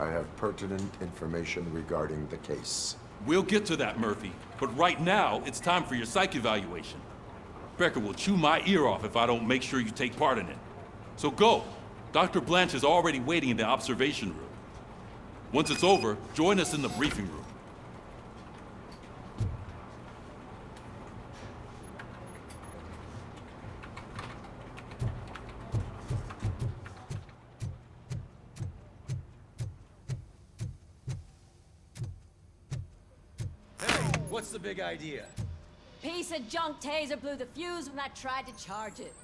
I have pertinent information regarding the case. We'll get to that, Murphy. But right now, it's time for your psych evaluation. Becker will chew my ear off if I don't make sure you take part in it. So go. Dr. Blanche is already waiting in the observation room. Once it's over, join us in the briefing room. What's the big idea? Piece of junk taser blew the fuse when I tried to charge it.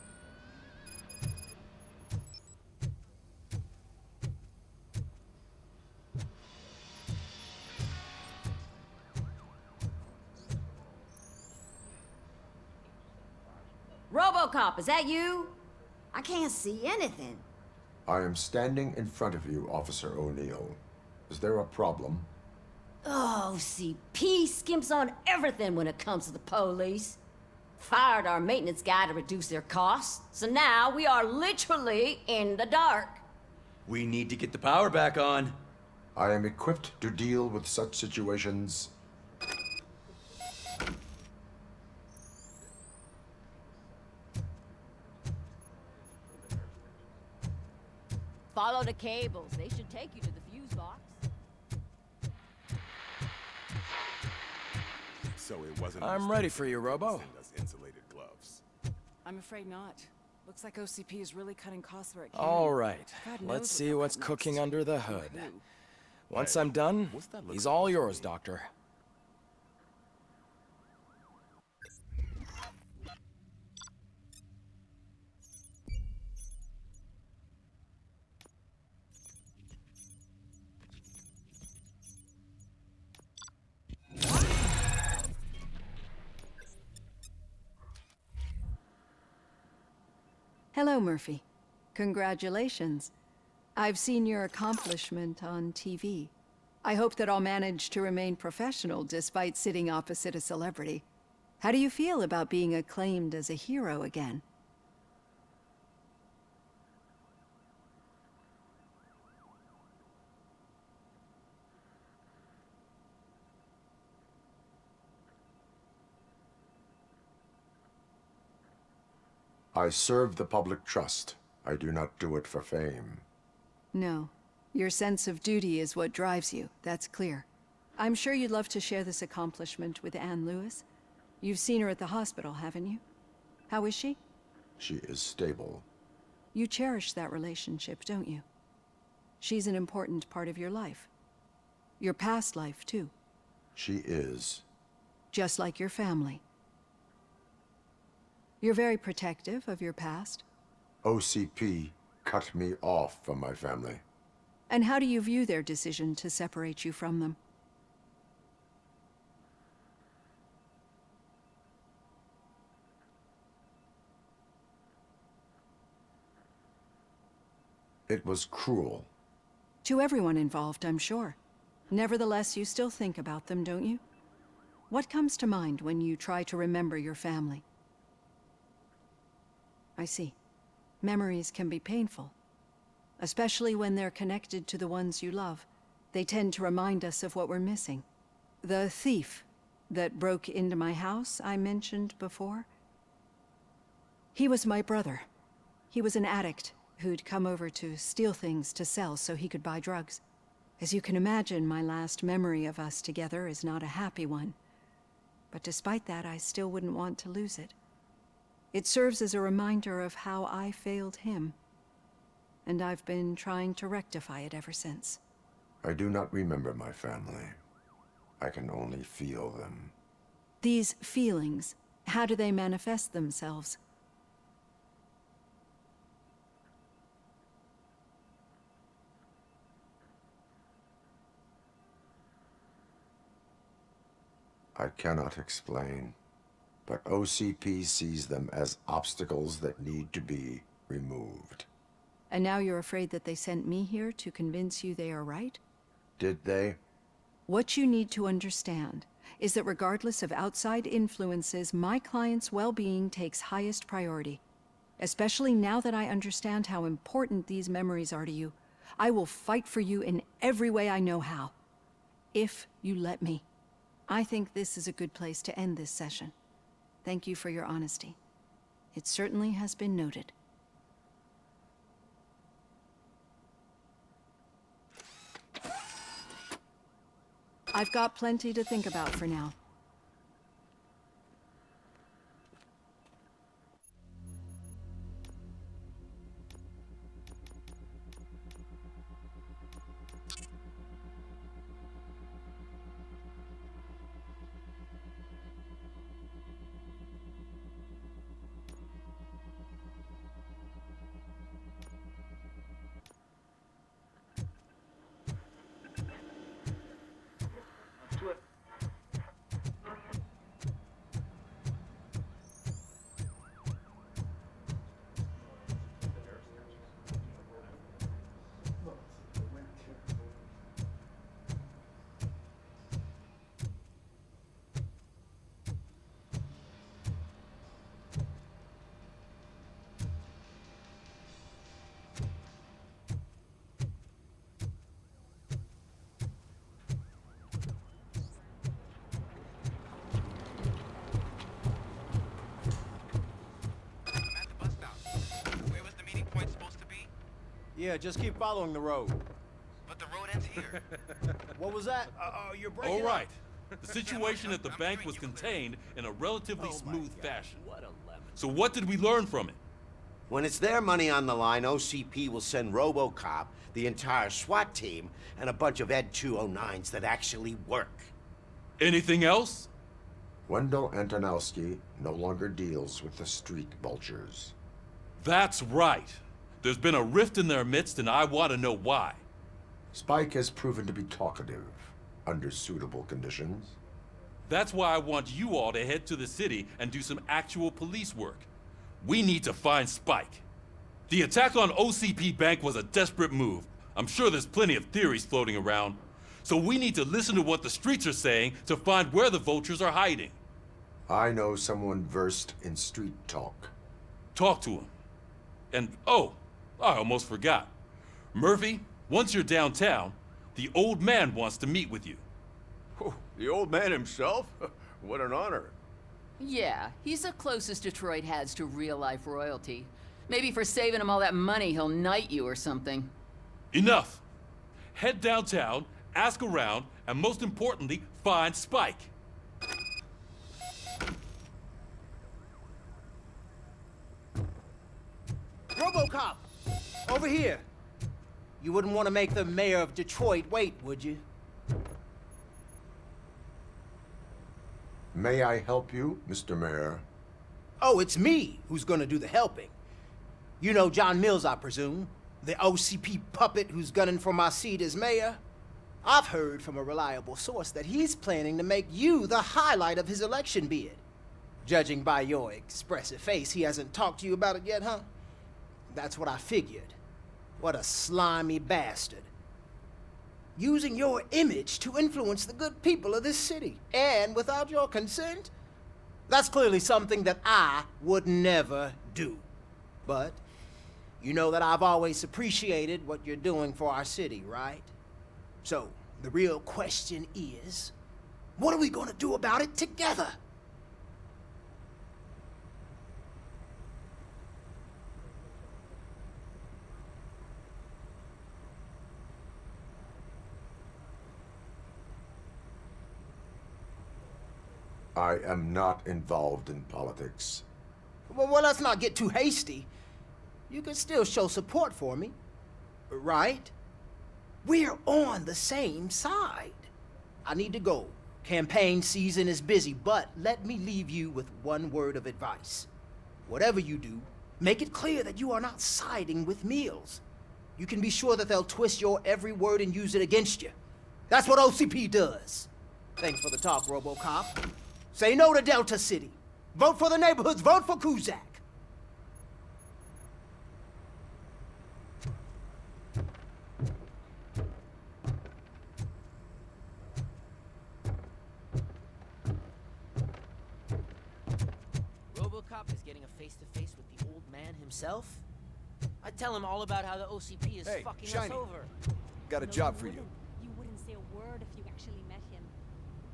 RoboCop, is that you? I can't see anything. I am standing in front of you, Officer O'Neill. Is there a problem? Oh, CP skimps on everything when it comes to the police. Fired our maintenance guy to reduce their costs, so now we are literally in the dark. We need to get the power back on. I am equipped to deal with such situations. Follow the cables. They should take you to the fuse box. So it wasn't. I'm ready for you, Robo. Send us insulated gloves. I'm afraid not. Looks like OCP is really cutting costs where it can. All right, God knows let's what see they'll what's cut cooking next. under the hood. Who? Once Hey, I'm done, what's that look he's like? all yours, Doctor. Hello, Murphy. Congratulations. I've seen your accomplishment on TV. I hope that I'll manage to remain professional despite sitting opposite a celebrity. How do you feel about being acclaimed as a hero again? I serve the public trust. I do not do it for fame. No. Your sense of duty is what drives you, that's clear. I'm sure you'd love to share this accomplishment with Anne Lewis. You've seen her at the hospital, haven't you? How is she? She is stable. You cherish that relationship, don't you? She's an important part of your life. Your past life, too. She is. Just like your family. You're very protective of your past. OCP cut me off from my family. And how do you view their decision to separate you from them? It was cruel. To everyone involved, I'm sure. Nevertheless, you still think about them, don't you? What comes to mind when you try to remember your family? I see. Memories can be painful. Especially when they're connected to the ones you love. They tend to remind us of what we're missing. The thief that broke into my house I mentioned before? He was my brother. He was an addict who'd come over to steal things to sell so he could buy drugs. As you can imagine, my last memory of us together is not a happy one. But despite that, I still wouldn't want to lose it. It serves as a reminder of how I failed him. And I've been trying to rectify it ever since. I do not remember my family. I can only feel them. These feelings, how do they manifest themselves? I cannot explain, but OCP sees them as obstacles that need to be removed. And now you're afraid that they sent me here to convince you they are right? Did they? What you need to understand is that regardless of outside influences, my client's well-being takes highest priority. Especially now that I understand how important these memories are to you. I will fight for you in every way I know how. If you let me. I think this is a good place to end this session. Thank you for your honesty. It certainly has been noted. I've got plenty to think about for now. Yeah, just keep following the road. But the road ends here. What was that? You're breaking All up. right. The situation at the bank was contained in a relatively smooth fashion. What a lemon. So what did we learn from it? When it's their money on the line, OCP will send RoboCop, the entire SWAT team, and a bunch of Ed 209s that actually work. Anything else? Wendell Antonowski no longer deals with the street vultures. That's right. There's been a rift in their midst, and I want to know why. Spike has proven to be talkative under suitable conditions. That's why I want you all to head to the city and do some actual police work. We need to find Spike. The attack on OCP Bank was a desperate move. I'm sure there's plenty of theories floating around. So we need to listen to what the streets are saying to find where the vultures are hiding. I know someone versed in street talk. Talk to him. And, oh, I almost forgot. Murphy, once you're downtown, the old man wants to meet with you. Oh, the old man himself? What an honor. Yeah, he's the closest Detroit has to real-life royalty. Maybe for saving him all that money, he'll knight you or something. Enough. Head downtown, ask around, and most importantly, find Spike. RoboCop! Over here! You wouldn't want to make the mayor of Detroit wait, would you? May I help you, Mr. Mayor? Oh, it's me who's gonna do the helping. You know John Mills, I presume? The OCP puppet who's gunning for my seat as mayor? I've heard from a reliable source that he's planning to make you the highlight of his election bid. Judging by your expressive face, he hasn't talked to you about it yet, huh? That's what I figured. What a slimy bastard. Using your image to influence the good people of this city, and without your consent? That's clearly something that I would never do. But you know that I've always appreciated what you're doing for our city, right? So, the real question is, what are we gonna do about it together? I am not involved in politics. Well, let's not get too hasty. You can still show support for me, right? We're on the same side. I need to go. Campaign season is busy, but let me leave you with one word of advice. Whatever you do, make it clear that you are not siding with Mills. You can be sure that they'll twist your every word and use it against you. That's what OCP does. Thanks for the talk, RoboCop. Say no to Delta City. Vote for the neighborhoods. Vote for Kuzak. RoboCop is getting a face-to-face with the old man himself? I tell him all about how the OCP is Hey, fucking Shiny. us over. Got a job for you. You wouldn't say a word if you actually met him.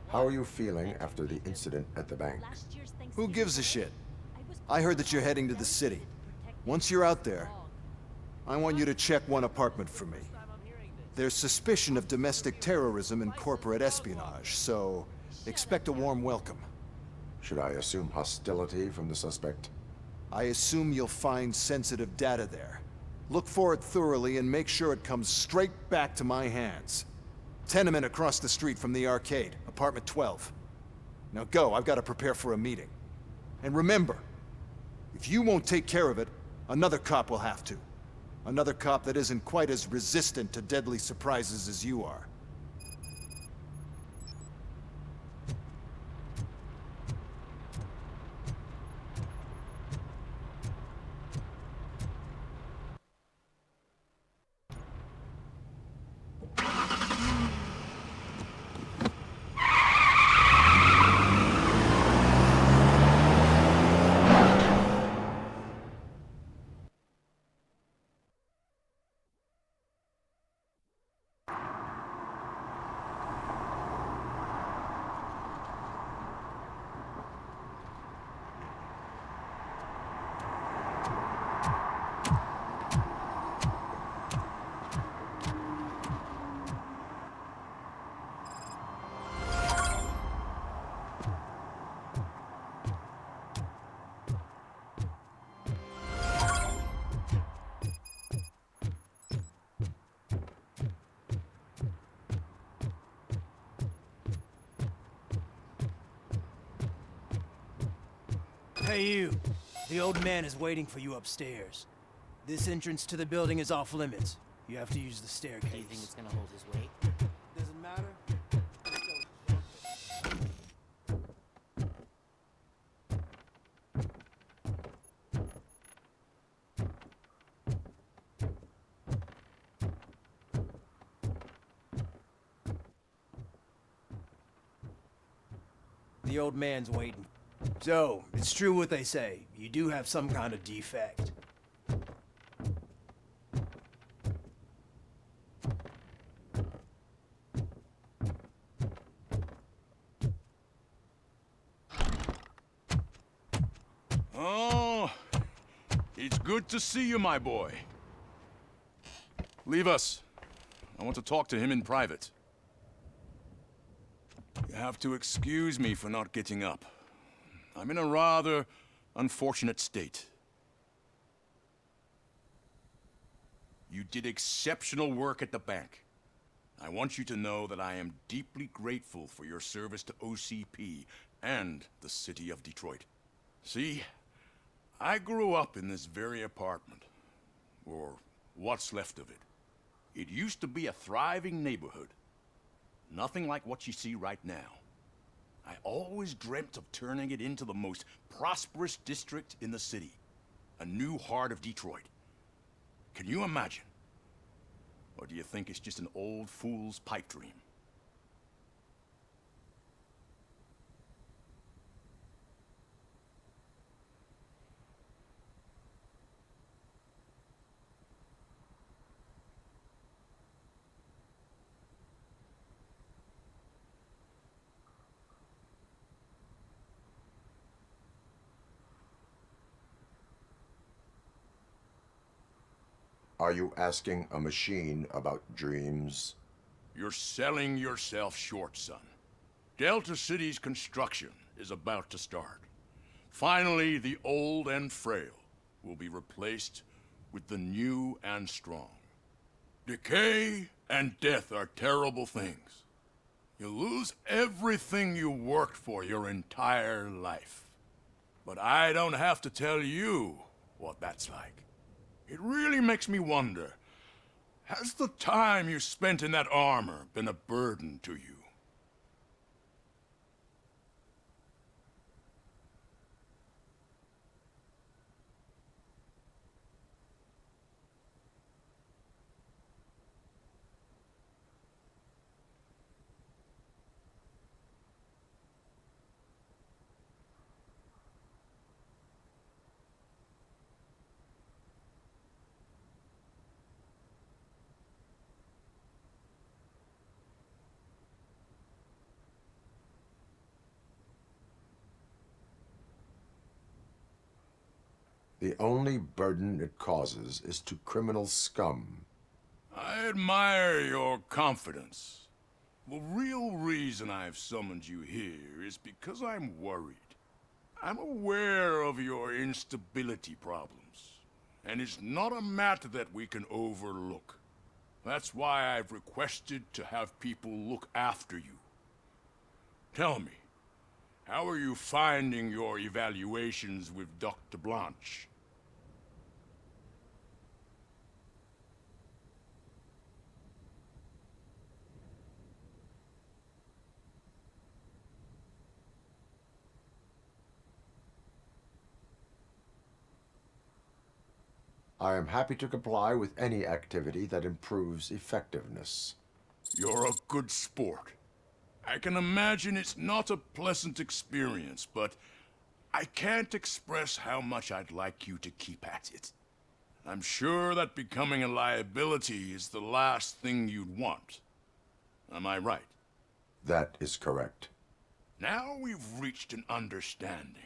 How are you feeling after the incident at the bank? Last year's Who Thanksgiving gives a break, shit? was I heard that you're heading to the city. Once you're out there, I want you to check one apartment for me. There's suspicion of domestic terrorism and corporate espionage, so expect a warm welcome. Should I assume hostility from the suspect? I assume you'll find sensitive data there. Look for it thoroughly and make sure it comes straight back to my hands. Tenement across the street from the arcade, apartment 12. Now go, I've got to prepare for a meeting. And remember, if you won't take care of it, another cop will have to. Another cop that isn't quite as resistant to deadly surprises as you are. Hey, you. The old man is waiting for you upstairs. This entrance to the building is off limits. You have to use the staircase. Do you think it's gonna hold his weight? Doesn't matter. The old man's waiting. So, it's true what they say. You do have some kind of defect. Oh, it's good to see you, my boy. Leave us. I want to talk to him in private. You have to excuse me for not getting up. I'm in a rather unfortunate state. You did exceptional work at the bank. I want you to know that I am deeply grateful for your service to OCP and the city of Detroit. See, I grew up in this very apartment, or what's left of it. It used to be a thriving neighborhood. Nothing like what you see right now. I always dreamt of turning it into the most prosperous district in the city. A new heart of Detroit. Can you imagine? Or do you think it's just an old fool's pipe dream? Are you asking a machine about dreams? You're selling yourself short, son. Delta City's construction is about to start. Finally, the old and frail will be replaced with the new and strong. Decay and death are terrible things. You lose everything you worked for your entire life. But I don't have to tell you what that's like. It really makes me wonder, has the time you spent in that armor been a burden to you? The only burden it causes is to criminal scum. I admire your confidence. The real reason I've summoned you here is because I'm worried. I'm aware of your instability problems, and it's not a matter that we can overlook. That's why I've requested to have people look after you. Tell me, how are you finding your evaluations with Dr. Blanche? I am happy to comply with any activity that improves effectiveness. You're a good sport. I can imagine it's not a pleasant experience, but I can't express how much I'd like you to keep at it. I'm sure that becoming a liability is the last thing you'd want. Am I right? That is correct. Now we've reached an understanding.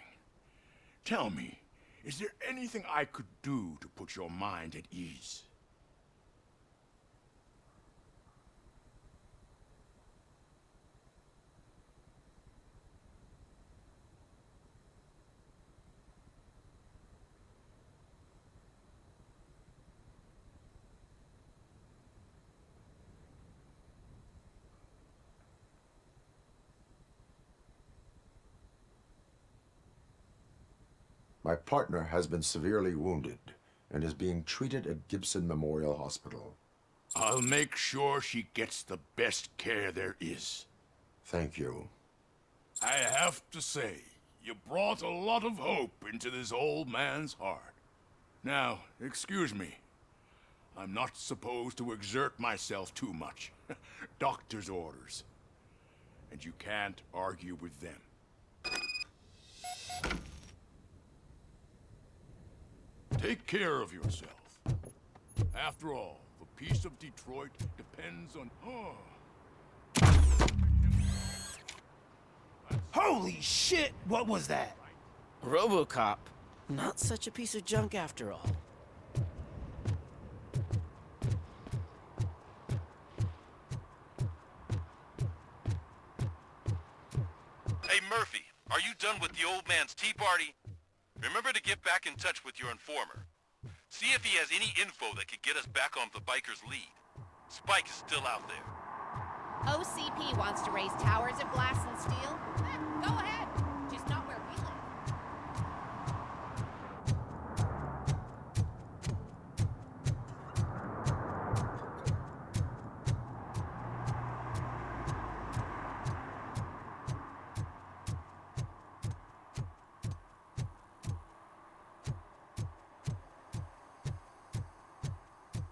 Tell me, is there anything I could do to put your mind at ease? My partner has been severely wounded and is being treated at Gibson Memorial Hospital. I'll make sure she gets the best care there is. Thank you. I have to say, you brought a lot of hope into this old man's heart. Now, excuse me. I'm not supposed to exert myself too much. Doctor's orders. And you can't argue with them. Take care of yourself. After all, the peace of Detroit depends on... Holy shit! What was that? RoboCop. Not such a piece of junk after all. Hey, Murphy, are you done with the old man's tea party? Remember to get back in touch with your informer. See if he has any info that could get us back on the biker's lead. Spike is still out there. OCP wants to raise towers of glass and steel? Go ahead. Just not where we live.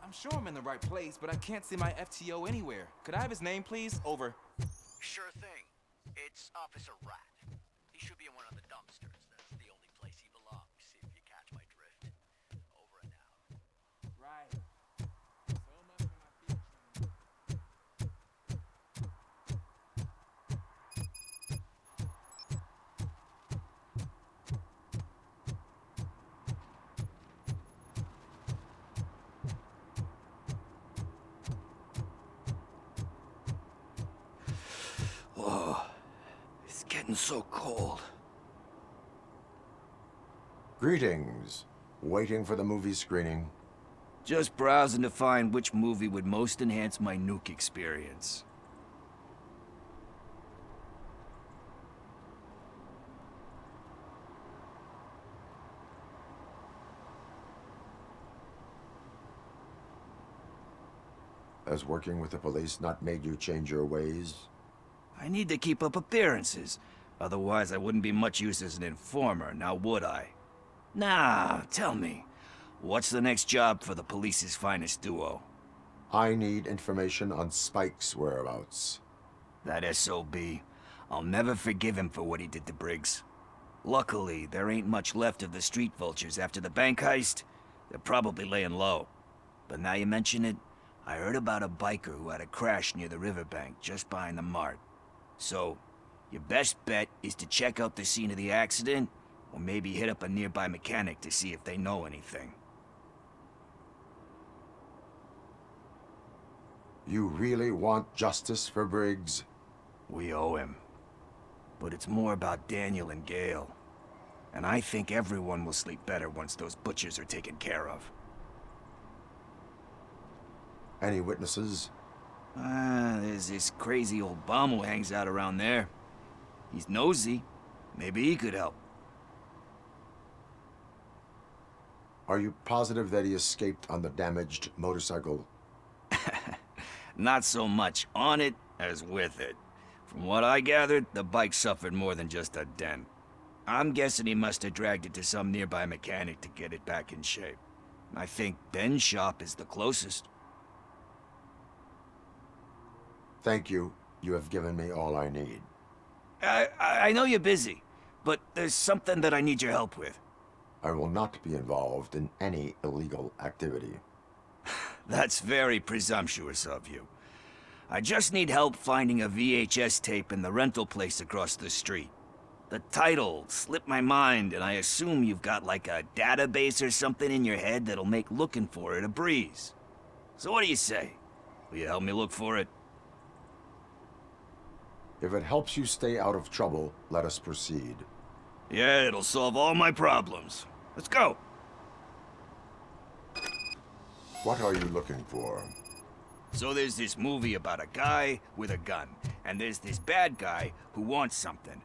I'm sure I'm in the right place, but I can't see my FTO anywhere. Could I have his name, please? Over. Sure thing. It's Officer Rat. He should be in one of the dumpsters. That's the only place he belongs, if you catch my drift. Over and out. Right. So much for my features. Whoa. It's getting so cold. Greetings. Waiting for the movie screening. Just browsing to find which movie would most enhance my nuke experience. Has working with the police not made you change your ways? I need to keep up appearances. Otherwise, I wouldn't be much use as an informer, now would I? Nah, tell me. What's the next job for the police's finest duo? I need information on Spike's whereabouts. That SOB. I'll never forgive him for what he did to Briggs. Luckily, there ain't much left of the street vultures after the bank heist. They're probably laying low. But now you mention it, I heard about a biker who had a crash near the riverbank just behind the mart. So, your best bet is to check out the scene of the accident, Or maybe hit up a nearby mechanic to see if they know anything. You really want justice for Briggs? We owe him. But it's more about Daniel and Gale. And I think everyone will sleep better once those butchers are taken care of. Any witnesses? There's this crazy old bum who hangs out around there. He's nosy. Maybe he could help. Are you positive that he escaped on the damaged motorcycle? Not so much on it as with it. From what I gathered, the bike suffered more than just a dent. I'm guessing he must have dragged it to some nearby mechanic to get it back in shape. I think Ben's shop is the closest. Thank you. You have given me all I need. I know you're busy, but there's something that I need your help with. I will not be involved in any illegal activity. That's very presumptuous of you. I just need help finding a VHS tape in the rental place across the street. The title slipped my mind, and I assume you've got like a database or something in your head that'll make looking for it a breeze. So what do you say? Will you help me look for it? If it helps you stay out of trouble, let us proceed. Yeah, it'll solve all my problems. Let's go! What are you looking for? So there's this movie about a guy with a gun, and there's this bad guy who wants something.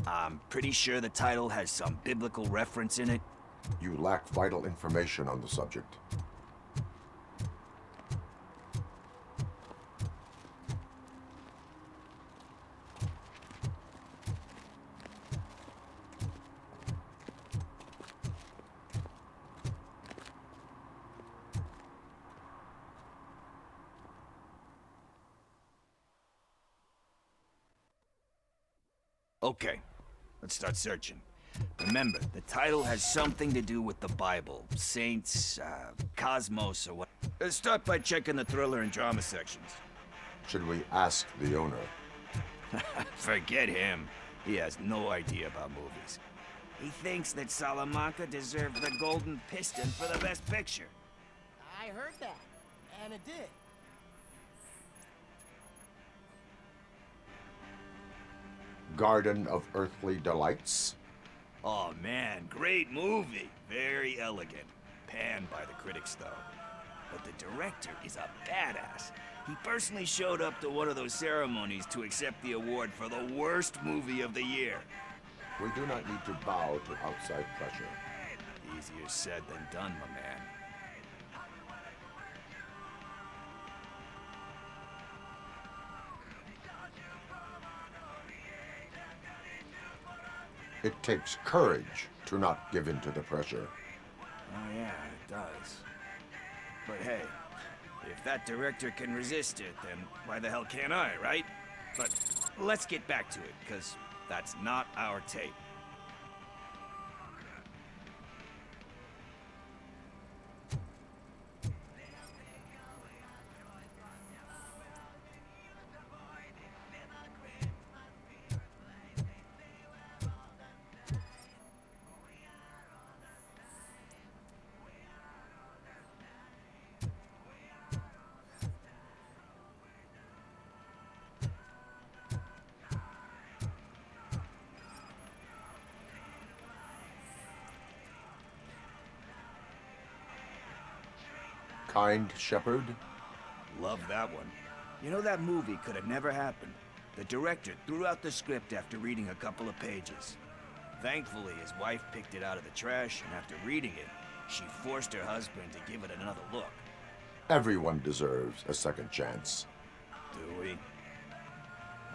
I'm pretty sure the title has some biblical reference in it. You lack vital information on the subject. Okay, let's start searching. Remember, the title has something to do with the Bible, saints, cosmos, or what. Let's start by checking the thriller and drama sections. Should we ask the owner? Forget him. He has no idea about movies. He thinks that Salamanca deserved the Golden Piston for the Best Picture. I heard that, and it did. Garden of Earthly Delights? Oh man, great movie. Very elegant. Panned by the critics though. But the director is a badass. He personally showed up to one of those ceremonies to accept the award for the worst movie of the year. We do not need to bow to outside pressure. Easier said than done, my man. It takes courage to not give in to the pressure. Oh yeah, it does. But hey, if that director can resist it, then why the hell can't I, right? But let's get back to it, because that's not our tape. Kind Shepherd? Love that one. You know, that movie could have never happened. The director threw out the script after reading a couple of pages. Thankfully, his wife picked it out of the trash, and after reading it, she forced her husband to give it another look. Everyone deserves a second chance. Do we?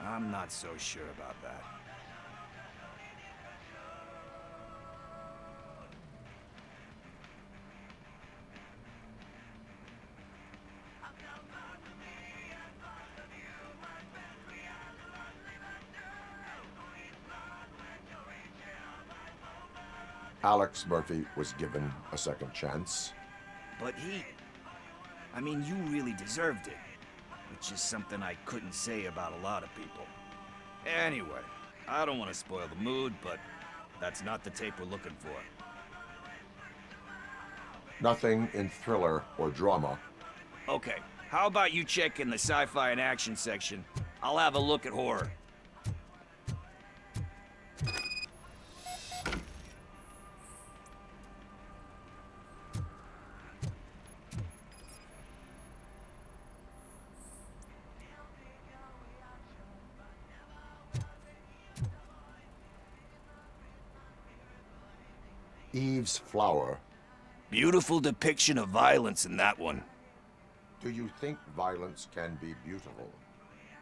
I'm not so sure about that. Alex Murphy was given a second chance. But I mean, you really deserved it. Which is something I couldn't say about a lot of people. Anyway, I don't want to spoil the mood, but That's not the tape we're looking for. Nothing in thriller or drama. Okay, how about you check in the sci-fi and action section? I'll have a look at horror. Eve's Flower. Beautiful depiction of violence in that one. Do you think violence can be beautiful?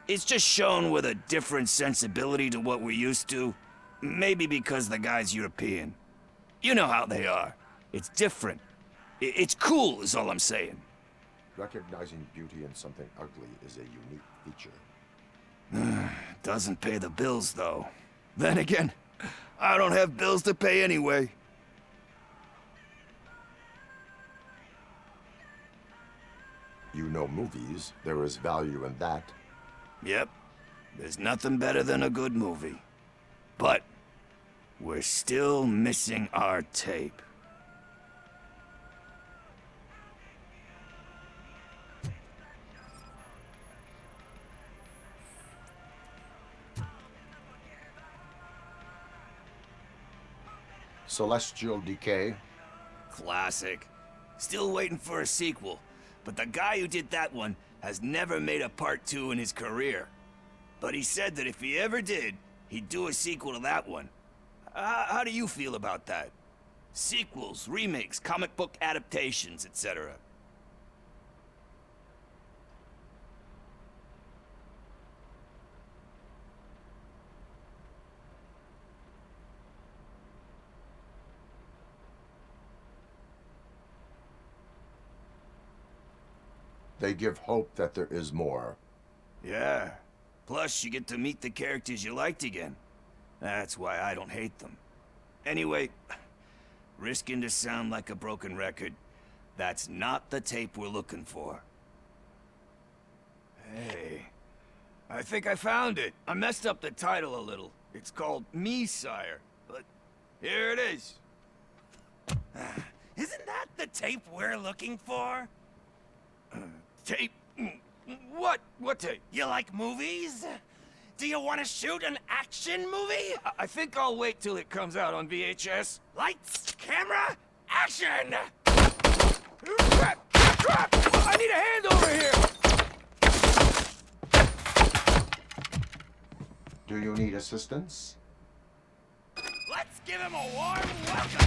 It's just shown with a different sensibility to what we're used to. Maybe because the guy's European. You know how they are. It's different. It's cool, is all I'm saying. Recognizing beauty in something ugly is a unique feature. Doesn't pay the bills, though. Then again, I don't have bills to pay anyway. You know movies. There is value in that. Yep. There's nothing better than a good movie. But we're still missing our tape. Celestial Decay. Classic. Still waiting for a sequel. But the guy who did that one has never made a part 2 in his career. But he said that if he ever did, he'd do a sequel to that one. How do you feel about that? Sequels, remakes, comic book adaptations, etc. They give hope that there is more. Yeah. Plus, you get to meet the characters you liked again. That's why I don't hate them. Anyway, risking to sound like a broken record, that's not the tape we're looking for. Hey, I think I found it. I messed up the title a little. It's called Me, Sire, but here it is. Isn't that the tape we're looking for? Tape? What? What tape? You like movies? Do you want to shoot an action movie? I think I'll wait till it comes out on VHS. Lights, camera, action! Crap! Crap! I need a hand over here! Do you need assistance? Let's give him a warm welcome!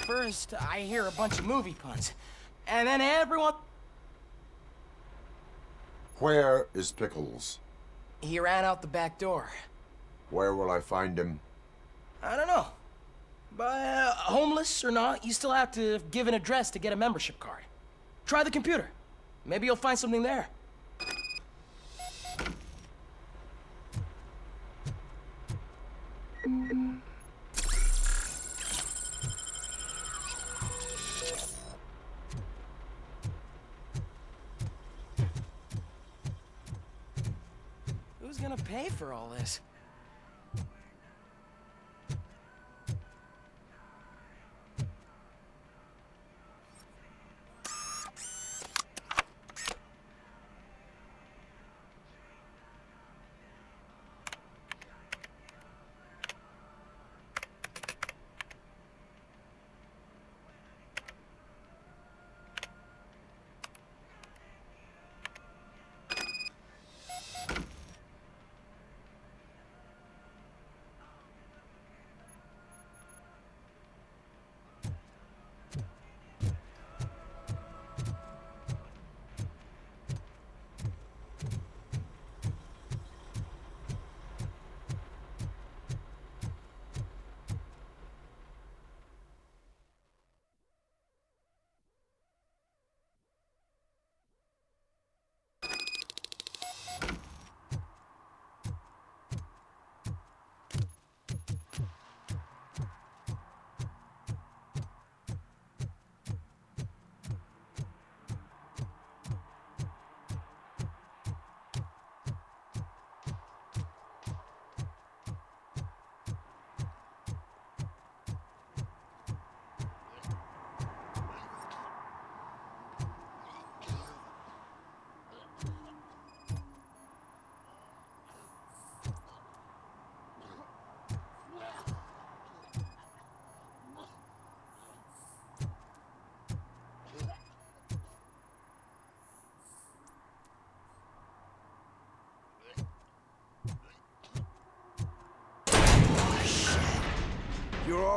First, I hear a bunch of movie puns, and then everyone... Where is Pickles? He ran out the back door. Where will I find him? I don't know. But homeless or not, you still have to give an address to get a membership card. Try the computer. Maybe you'll find something there. Who's gonna pay for all this?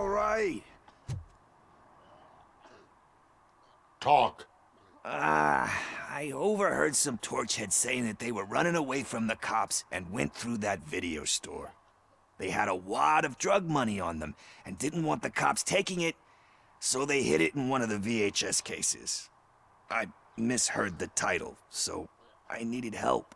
all right? Talk. I overheard some torchheads saying that they were running away from the cops and went through that video store. They had a wad of drug money on them and didn't want the cops taking it, so they hid it in one of the VHS cases. I misheard the title, so I needed help.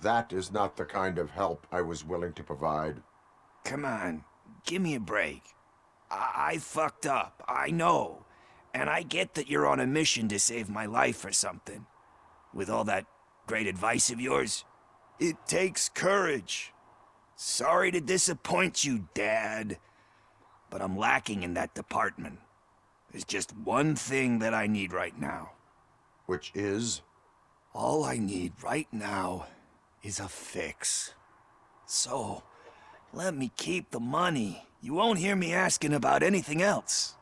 That is not the kind of help I was willing to provide. Come on, give me a break. I fucked up, I know. And I get that you're on a mission to save my life or something. With all that great advice of yours, it takes courage. Sorry to disappoint you, Dad. But I'm lacking in that department. There's just one thing that I need right now. Which is? All I need right now is a fix. So, let me keep the money. You won't hear me asking about anything else.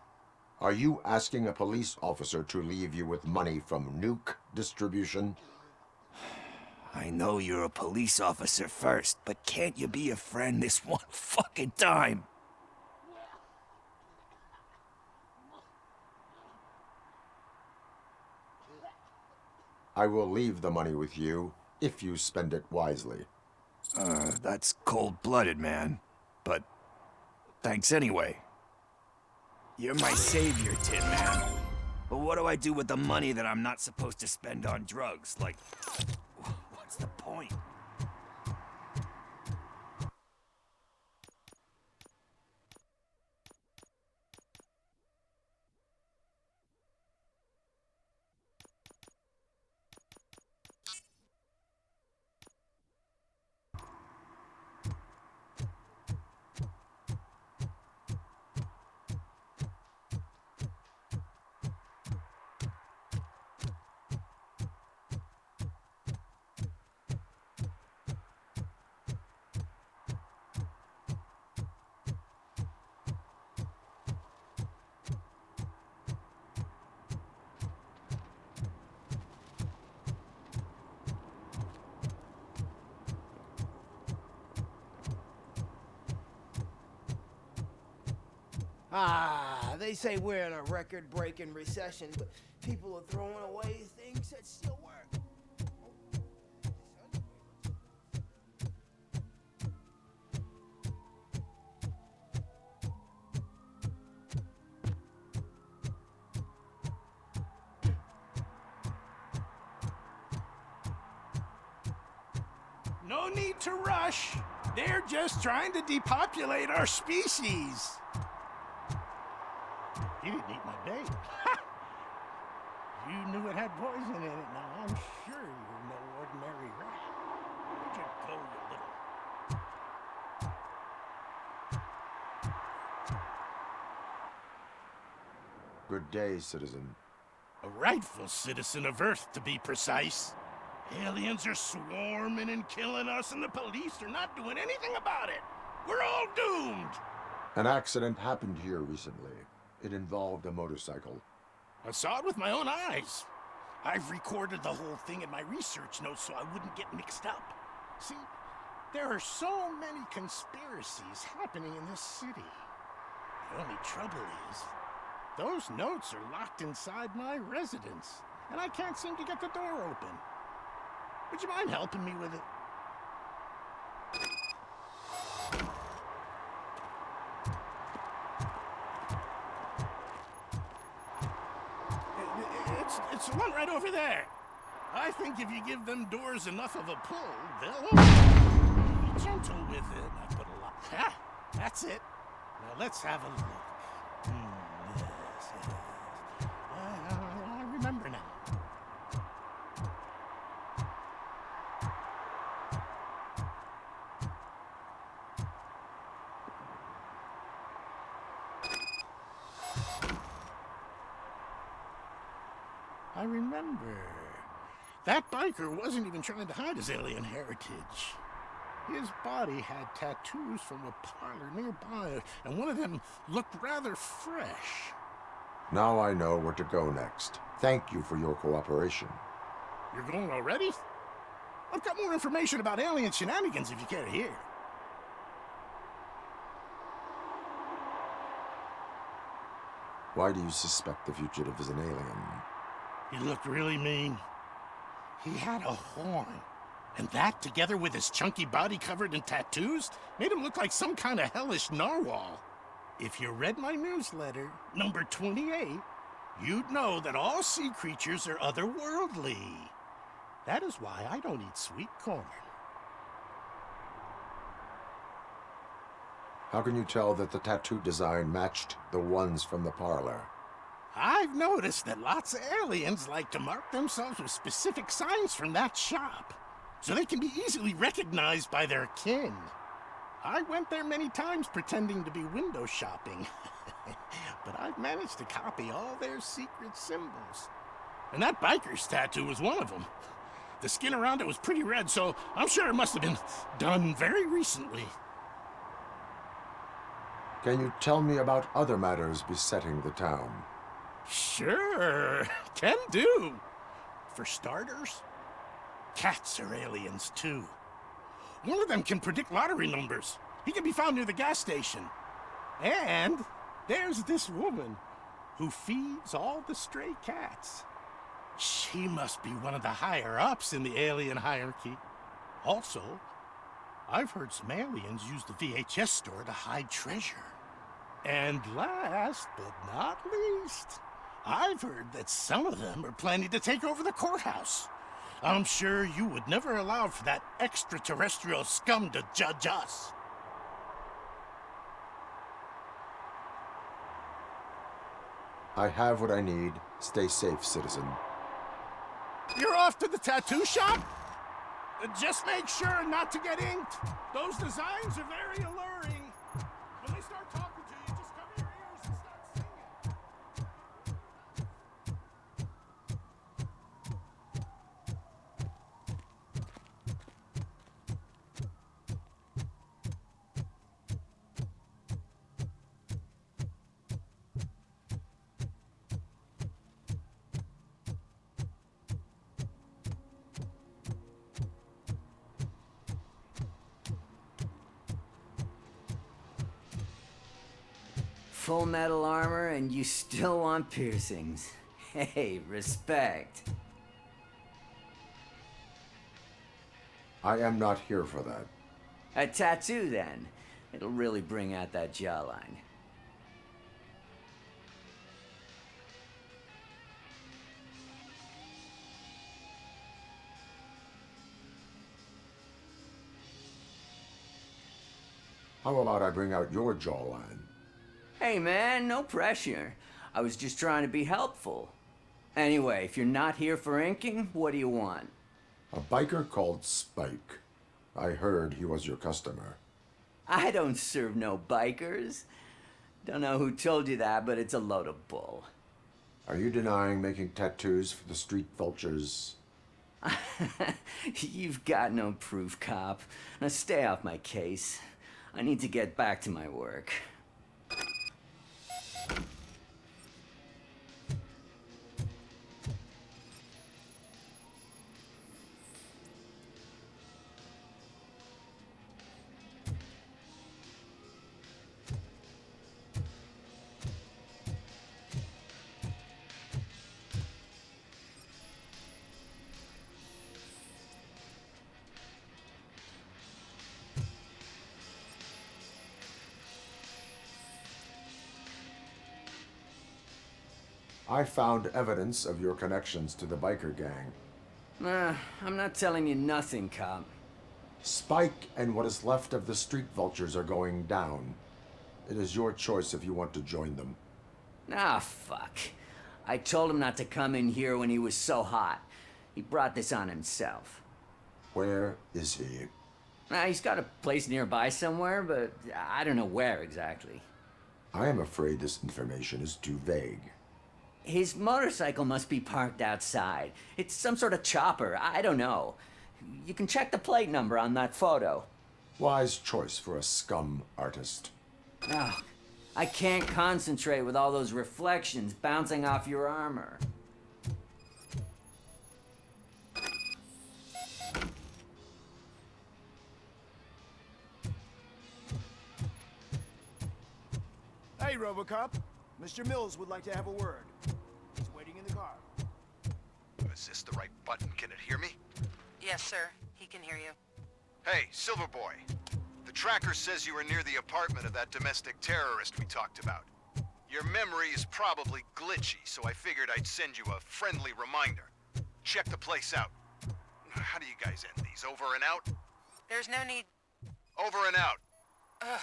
Are you asking a police officer to leave you with money from nuke distribution? I know you're a police officer first, but can't you be a friend this one fucking time? I will leave the money with you, if you spend it wisely. That's cold-blooded, man. But thanks anyway. You're my savior, Tin Man. But what do I do with the money that I'm not supposed to spend on drugs? Like, what's the point? They say we're in a record-breaking recession, but people are throwing away things that still work. No need to rush. They're just trying to depopulate our species. You didn't eat my bait. You knew it had poison in it. Now I'm sure you're no ordinary rat. Where'd you go, you little... Good day, citizen. A rightful citizen of Earth, to be precise. Aliens are swarming and killing us, and the police are not doing anything about it. We're all doomed. An accident happened here recently. It involved a motorcycle. I saw it with my own eyes. I've recorded the whole thing in my research notes so I wouldn't get mixed up. See, there are so many conspiracies happening in this city. The only trouble is, those notes are locked inside my residence, and I can't seem to get the door open. Would you mind helping me with it? It's the one right over there. I think if you give them doors enough of a pull, they'll open. Be gentle with it. I put a lot. Ha! That's it. Now let's have a look. Yes. I remember now. I remember. That biker wasn't even trying to hide his alien heritage. His body had tattoos from a parlor nearby, and one of them looked rather fresh. Now I know where to go next. Thank you for your cooperation. You're going already? I've got more information about alien shenanigans if you care to hear. Why do you suspect the fugitive is an alien? He looked really mean. He had a horn. And that, together with his chunky body covered in tattoos, made him look like some kind of hellish narwhal. If you read my newsletter, number 28, you'd know that all sea creatures are otherworldly. That is why I don't eat sweet corn. How can you tell that the tattoo design matched the ones from the parlor? I've noticed that lots of aliens like to mark themselves with specific signs from that shop, so they can be easily recognized by their kin. I went there many times pretending to be window shopping, but I've managed to copy all their secret symbols. And that biker's tattoo was one of them. The skin around it was pretty red, so I'm sure it must have been done very recently. Can you tell me about other matters besetting the town? Sure, can do. For starters, cats are aliens too. One of them can predict lottery numbers. He can be found near the gas station. And there's this woman who feeds all the stray cats. She must be one of the higher-ups in the alien hierarchy. Also, I've heard some aliens use the VHS store to hide treasure. And last but not least, I've heard that some of them are planning to take over the courthouse. I'm sure you would never allow for that extraterrestrial scum to judge us. I have what I need. Stay safe, citizen. You're off to the tattoo shop? Just make sure not to get inked. Those designs are very alluring. When they start talking to you, just cover your ears and start singing. Full metal armor and you still want piercings. Hey, respect. I am not here for that. A tattoo, then. It'll really bring out that jawline. How about I bring out your jawline? Hey man, no pressure. I was just trying to be helpful. Anyway, if you're not here for inking, what do you want? A biker called Spike. I heard he was your customer. I don't serve no bikers. Don't know who told you that, but it's a load of bull. Are you denying making tattoos for the street vultures? You've got no proof, cop. Now stay off my case. I need to get back to my work. I found evidence of your connections to the biker gang. I'm not telling you nothing, cop. Spike and what is left of the street vultures are going down. It is your choice if you want to join them. Ah, fuck. I told him not to come in here when he was so hot. He brought this on himself. Where is he? He's got a place nearby somewhere, but I don't know where exactly. I am afraid this information is too vague. His motorcycle must be parked outside. It's some sort of chopper. I don't know. You can check the plate number on that photo. Wise choice for a scum artist. Oh, I can't concentrate with all those reflections bouncing off your armor. Hey, RoboCop. Mr. Mills would like to have a word. He's waiting in the car. Is this the right button? Can it hear me? Yes, sir. He can hear you. Hey, Silverboy. The tracker says you were near the apartment of that domestic terrorist we talked about. Your memory is probably glitchy, so I figured I'd send you a friendly reminder. Check the place out. How do you guys end these? Over and out? There's no need. Over and out. Ugh.